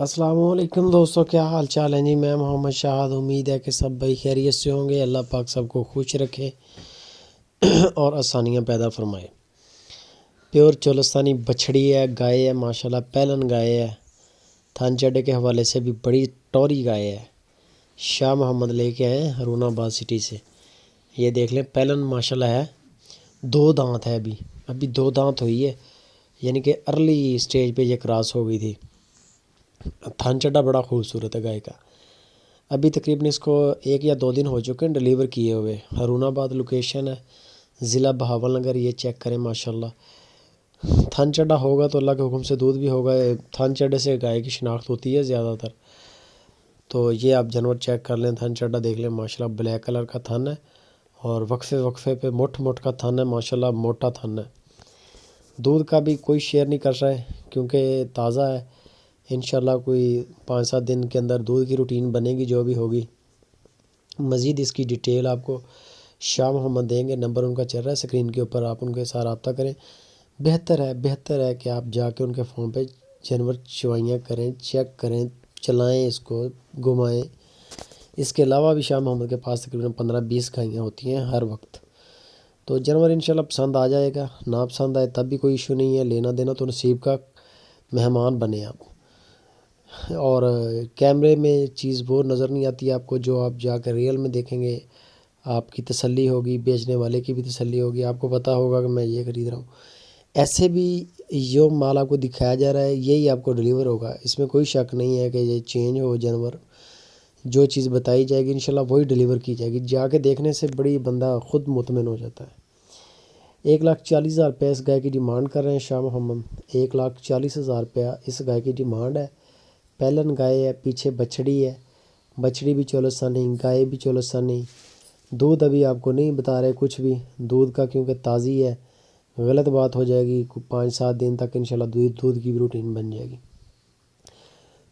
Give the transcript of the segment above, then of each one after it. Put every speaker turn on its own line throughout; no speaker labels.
अस्सलाम वालेकुम दोस्तों, क्या हाल चाल है जी। मैं मोहम्मद शाहद। उम्मीद है कि सब भाई खैरियत से होंगे। अल्लाह पाक सबको खुश रखे और आसानियाँ पैदा फरमाए। प्योर चोलस्तानी बछड़ी है, गाय है, माशाल्लाह पहलन गाय है। थान चढ़े के हवाले से भी बड़ी टौरी गाय है। शाह मोहम्मद लेके आए हैं हरूनाबाद सिटी से। ये देख लें, पहलन माशाल्लाह है। 2 दांत है, अभी 2 दांत हुई है, यानी कि अर्ली स्टेज पे ये क्रॉस हो गई थी। थान चड्डा बड़ा खूबसूरत है गाय का। अभी तकरीबन इसको 1 या 2 दिन हो चुके हैं डिलीवर किए हुए। हरूनाबाद लोकेशन है, ज़िला बहावल नगर। ये चेक करें माशाल्लाह। थान चड्डा होगा तो अल्लाह के हुक्म से दूध भी होगा। थान चड्डे से गाय की शिनाख्त होती है ज़्यादातर। तो ये आप जानवर चेक कर लें, थान चड्डा देख लें माशाल्लाह। ब्लैक कलर का थान है और वक्फे पे मोट का थान है माशाल्लाह, मोटा थान है। दूध का भी कोई शेयर नहीं कर रहा है क्योंकि ताज़ा है। इंशाल्लाह कोई 5-7 दिन के अंदर दूध की रूटीन बनेगी जो भी होगी। मज़ीद इसकी डिटेल आपको शाह मोहम्मद देंगे। नंबर उनका चल रहा है स्क्रीन के ऊपर, आप उनके साथ रब्ता करें। बेहतर है कि आप जाके उनके फ़ोन पे जानवर चवाइयाँ करें, चेक करें, चलाएं, इसको घुमाएं। इसके अलावा भी शाह मोहम्मद के पास तकरीबन 15-20 गायें होती हैं हर वक्त। तो जानवर इंशाल्लाह पसंद आ जाएगा। ना पसंद आए तब भी कोई इशू नहीं है। लेना देना तो नसीब का, मेहमान बने आप। और कैमरे में चीज़ वो नज़र नहीं आती आपको जो आप जाकर रियल में देखेंगे। आपकी तसल्ली होगी, बेचने वाले की भी तसल्ली होगी। आपको पता होगा कि मैं ये ख़रीद रहा हूँ। ऐसे भी जो माल आपको दिखाया जा रहा है यही आपको डिलीवर होगा। इसमें कोई शक नहीं है कि ये चेंज हो जानवर। जो चीज़ बताई जाएगी इंशाल्लाह वही डिलीवर की जाएगी। जाके देखने से बड़ी बंदा ख़ुद मुतमिन हो जाता है। 1,40,000 रुपये इस गाय की डिमांड कर रहे हैं शाह मोहम्मद। 1,40,000 रुपया इस गाय की डिमांड है। पहलन गाय है, पीछे बछड़ी है। बछड़ी भी चोलस्तानी, गाय भी चोलस्तानी। दूध अभी आपको नहीं बता रहे कुछ भी दूध का, क्योंकि ताज़ी है। गलत बात हो जाएगी। 5-7 दिन तक इंशाल्लाह दूध की भी रूटीन बन जाएगी।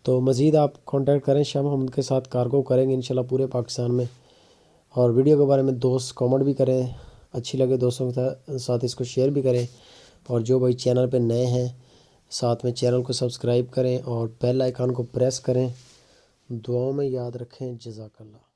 तो मज़ीद आप कांटेक्ट करें, शाह मोहम्मद के साथ कार्गो करेंगे इंशाल्लाह पूरे पाकिस्तान में। और वीडियो के बारे में दोस्त कमेंट भी करें, अच्छी लगे दोस्तों के साथ इसको शेयर भी करें। और जो भाई चैनल पे नए हैं साथ में चैनल को सब्सक्राइब करें और बेल आइकन को प्रेस करें। दुआओं में याद रखें। जज़ाकल्लाह।